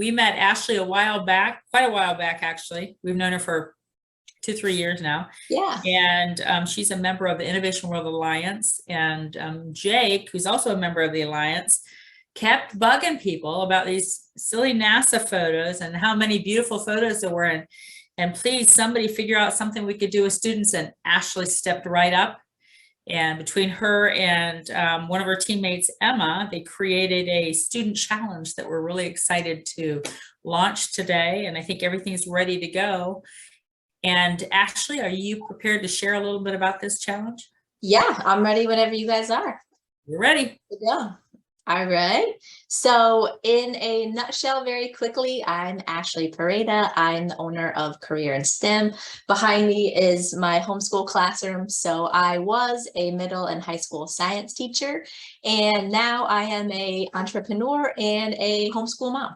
we met Ashley a while back, quite a while back, actually. We've known her for 2-3 years now. Yeah. And she's a member of the Innovation World Alliance. And Jake, who's also a member of the Alliance, kept bugging people about these silly NASA photos and how many beautiful photos there were. And please, somebody figure out something we could do with students. And Ashley stepped right up. And between her and one of her teammates, Emma, they created a student challenge that we're really excited to launch today. And I think everything's ready to go. And Ashley, are you prepared to share a little bit about this challenge? Yeah, I'm ready whenever you guys are. You're ready. Yeah. All right. So in a nutshell, very quickly, I'm Ashley Pereira. I'm the owner of Career in STEM. Behind me is my homeschool classroom. So I was a middle and high school science teacher, and now I am an entrepreneur and a homeschool mom.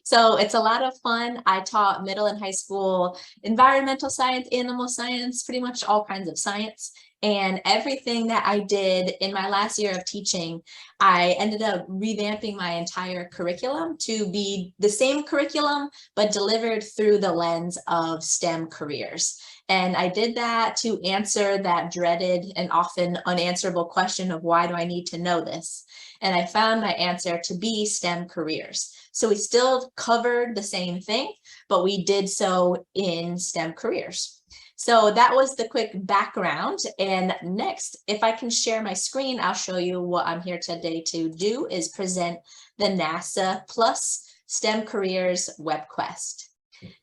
So it's a lot of fun. I taught middle and high school environmental science, animal science, pretty much all kinds of science. And everything that I did in my last year of teaching, I ended up revamping my entire curriculum to be the same curriculum, but delivered through the lens of STEM careers. And I did that to answer that dreaded and often unanswerable question of why do I need to know this? And I found my answer to be STEM careers. So we still covered the same thing, but we did so in STEM careers. So that was the quick background. And next, if I can share my screen, I'll show you what I'm here today to do is present the NASA Plus STEM Careers Webquest.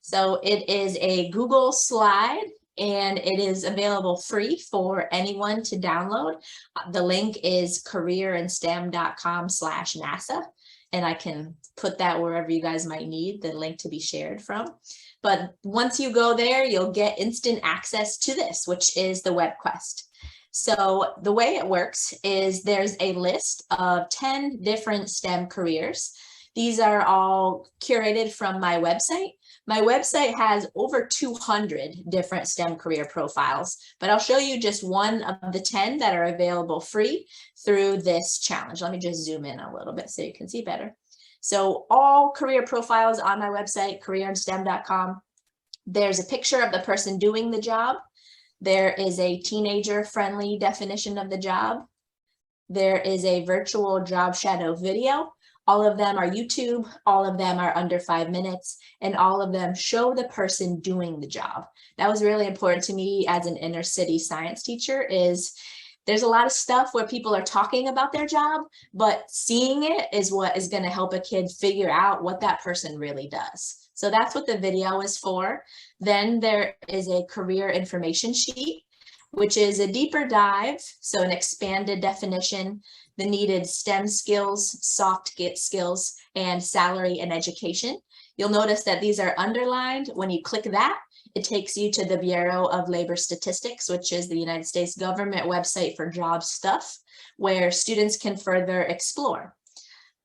So it is a Google slide and it is available free for anyone to download. The link is careerinstem.com/NASA. And I can put that wherever you guys might need the link to be shared from. But once you go there, you'll get instant access to this, which is the WebQuest. So the way it works is there's a list of 10 different STEM careers. These are all curated from my website. My website has over 200 different STEM career profiles, but I'll show you just one of the 10 that are available free through this challenge. Let me just zoom in a little bit so you can see better. So all career profiles on my website, careerinstem.com. There's a picture of the person doing the job. There is a teenager-friendly definition of the job. There is a virtual job shadow video. All of them are YouTube. All of them are under 5 minutes, and all of them show the person doing the job. That was really important to me as an inner city science teacher. There's a lot of stuff where people are talking about their job, but seeing it is what is going to help a kid figure out what that person really does. So that's what the video is for. Then there is a career information sheet, which is a deeper dive, so an expanded definition, the needed STEM skills, soft skills, and salary and education. You'll notice that these are underlined. When you click that, it takes you to the Bureau of Labor Statistics, which is the United States government website for job stuff, where students can further explore.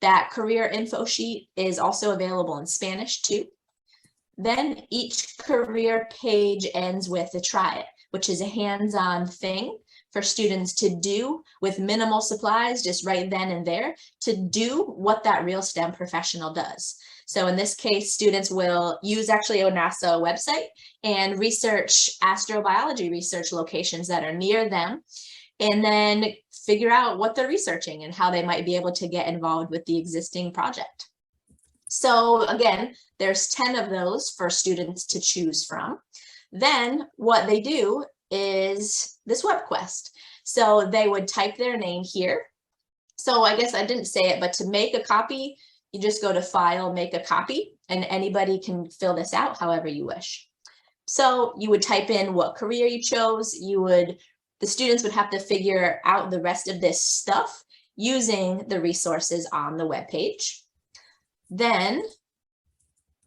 That career info sheet is also available in Spanish too. Then each career page ends with a try it, which is a hands-on thing for students to do with minimal supplies, just right then and there, to do what that real STEM professional does. So in this case, students will use actually a NASA website and research astrobiology research locations that are near them, and then figure out what they're researching and how they might be able to get involved with the existing project. So again, there's 10 of those for students to choose from. Then what they do is this WebQuest. So they would type their name here. So I guess I didn't say it, but to make a copy, you just go to File, Make a Copy, and anybody can fill this out however you wish. So you would type in what career you chose. The students would have to figure out the rest of this stuff using the resources on the webpage. Then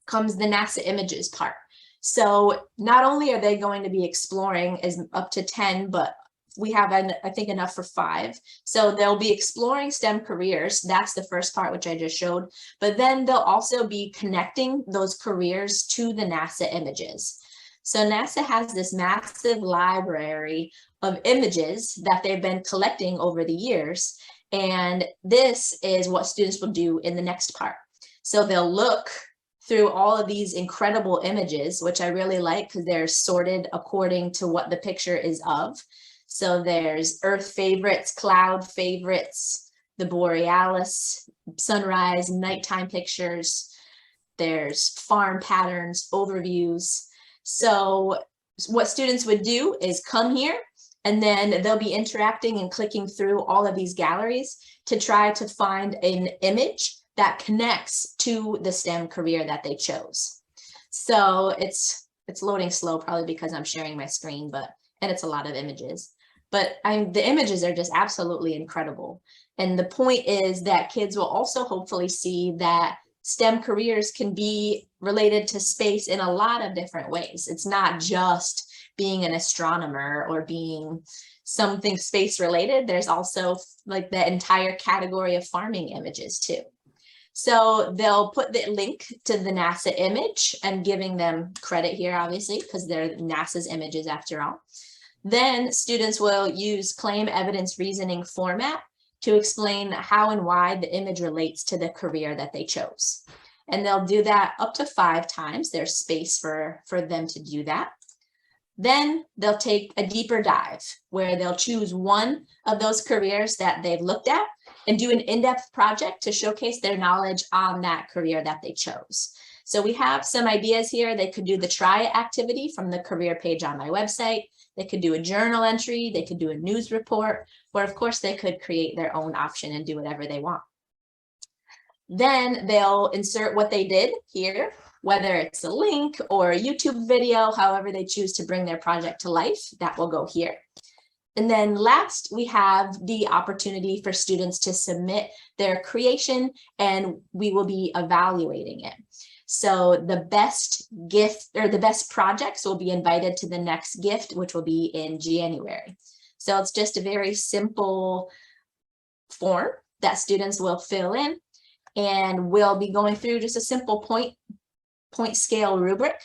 comes the NASA images part. So not only are they going to be exploring as up to 10, but we have, I think, enough for 5. So they'll be exploring STEM careers. That's the first part, which I just showed. But then they'll also be connecting those careers to the NASA images. So NASA has this massive library of images that they've been collecting over the years. And this is what students will do in the next part. So they'll look through all of these incredible images, which I really like because they're sorted according to what the picture is of. So there's Earth favorites, cloud favorites, the borealis, sunrise, nighttime pictures. There's farm patterns, overviews. So what students would do is come here, and then they'll be interacting and clicking through all of these galleries to try to find an image that connects to the STEM career that they chose. So it's loading slow, probably because I'm sharing my screen, and it's a lot of images. But the images are just absolutely incredible. And the point is that kids will also hopefully see that STEM careers can be related to space in a lot of different ways. It's not just being an astronomer or being something space related. There's also like the entire category of farming images too. So they'll put the link to the NASA image, and giving them credit here, obviously, because they're NASA's images after all. Then students will use claim evidence reasoning format to explain how and why the image relates to the career that they chose. And they'll do that up to 5 times. There's space for them to do that. Then they'll take a deeper dive where they'll choose one of those careers that they've looked at and do an in-depth project to showcase their knowledge on that career that they chose. So we have some ideas here. They could do the try it activity from the career page on my website. They could do a journal entry. They could do a news report, or of course they could create their own option and do whatever they want. Then they'll insert what they did here, whether it's a link or a YouTube video, however they choose to bring their project to life, that will go here. And then last, we have the opportunity for students to submit their creation, and we will be evaluating it. So the best gift or the best projects will be invited to the next gift, which will be in January. So it's just a very simple form that students will fill in, and we'll be going through just a simple point scale rubric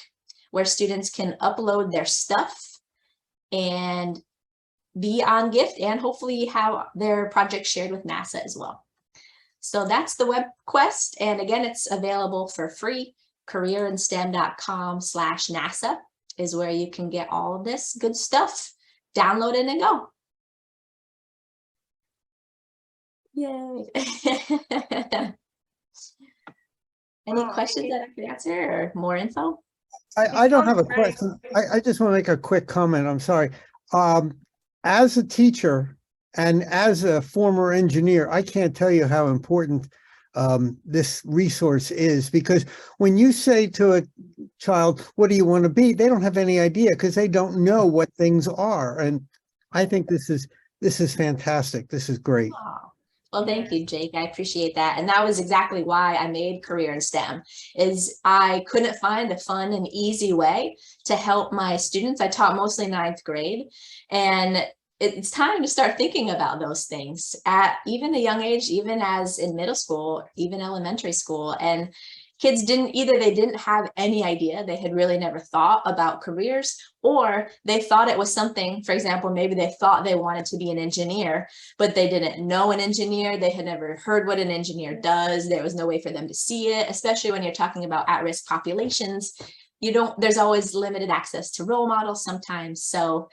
where students can upload their stuff and be on gift, and hopefully have their project shared with NASA as well. So that's the WebQuest. And again, it's available for free. careerinstem.com/NASA is where you can get all of this good stuff. Download it and go. Yay. Any questions that I could answer or more info? I don't have a question. I just want to make a quick comment. I'm sorry. As a teacher and as a former engineer, I can't tell you how important this resource is, because when you say to a child, what do you want to be? They don't have any idea because they don't know what things are. And I think this is fantastic. This is great. Oh. Well, thank you, Jake. I appreciate that. And that was exactly why I made Career in STEM, is I couldn't find a fun and easy way to help my students. I taught mostly 9th grade, and it's time to start thinking about those things at even a young age, even as in middle school, even elementary school. And kids didn't have any idea. They had really never thought about careers, or they thought it was something, for example, maybe they thought they wanted to be an engineer, but they didn't know an engineer. They had never heard what an engineer does. There was no way for them to see it, especially when you're talking about at-risk populations. There's always limited access to role models sometimes. So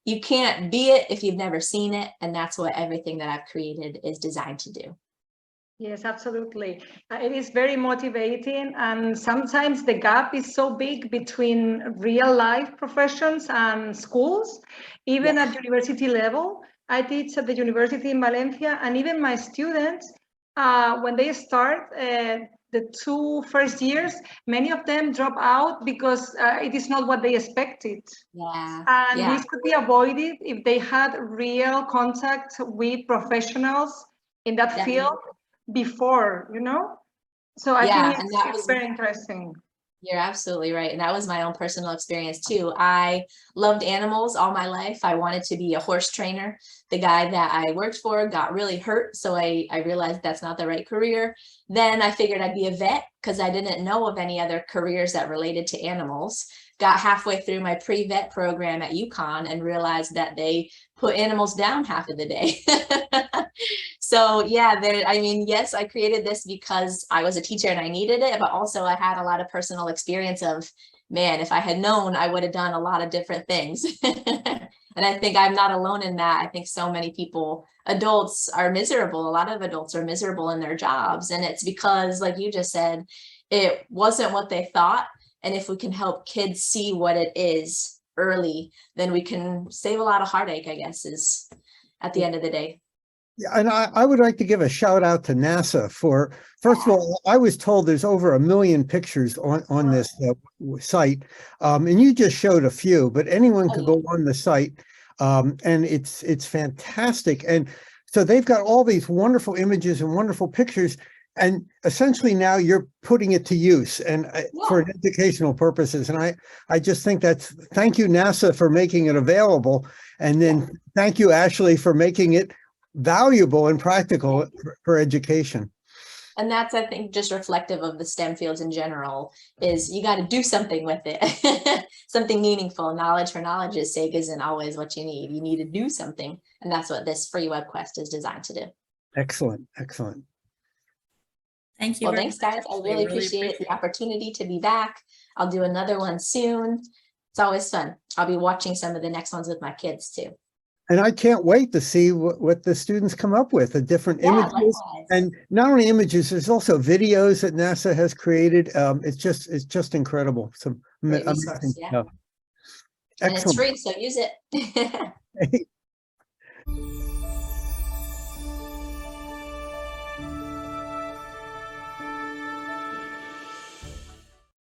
you can't be it if you've never seen it. And that's what everything that I've created is designed to do. Yes, absolutely. It is very motivating, and sometimes the gap is so big between real life professions and schools, even at university level. I teach at the university in Valencia, and even my students, when they start the 2 first years, many of them drop out because it is not what they expected. And this could be avoided if they had real contact with professionals in that field before, so I think it's very interesting. You're absolutely right. And that was my own personal experience too. I loved animals all my life. I wanted to be a horse trainer. The guy that I worked for got really hurt, so I realized that's not the right career. Then I figured I'd be a vet because I didn't know of any other careers that related to animals. Got halfway through my pre-vet program at UConn and realized that they put animals down half of the day. So yeah, I mean, yes, I created this because I was a teacher and I needed it, but also I had a lot of personal experience of, man, if I had known, I would have done a lot of different things. And I think I'm not alone in that. I think so many people, adults are miserable. A lot of adults are miserable in their jobs. And it's because, like you just said, it wasn't what they thought. And if we can help kids see what it is early, then we can save a lot of heartache, I guess, is at the end of the day. Yeah, and I would like to give a shout out to NASA for, first of all, I was told there's over 1 million pictures on this site, and you just showed a few, but anyone could go on the site, and it's fantastic. And so they've got all these wonderful images and wonderful pictures, and essentially now you're putting it to use and for educational purposes. And I just think thank you, NASA, for making it available, and then thank you, Ashley, for making it valuable and practical for education. And that's, I think, just reflective of the STEM fields in general, is you got to do something with it, something meaningful. Knowledge for knowledge's sake isn't always what you need. You need to do something. And that's what this free WebQuest is designed to do. Excellent. Excellent. Thank you. Well, thanks, guys. I really appreciate the opportunity to be back. I'll do another one soon. It's always fun. I'll be watching some of the next ones with my kids too. And I can't wait to see what the students come up with, the different images. Likewise. And not only images, there's also videos that NASA has created. It's just incredible. Some amazing stuff. And it's free, so use it.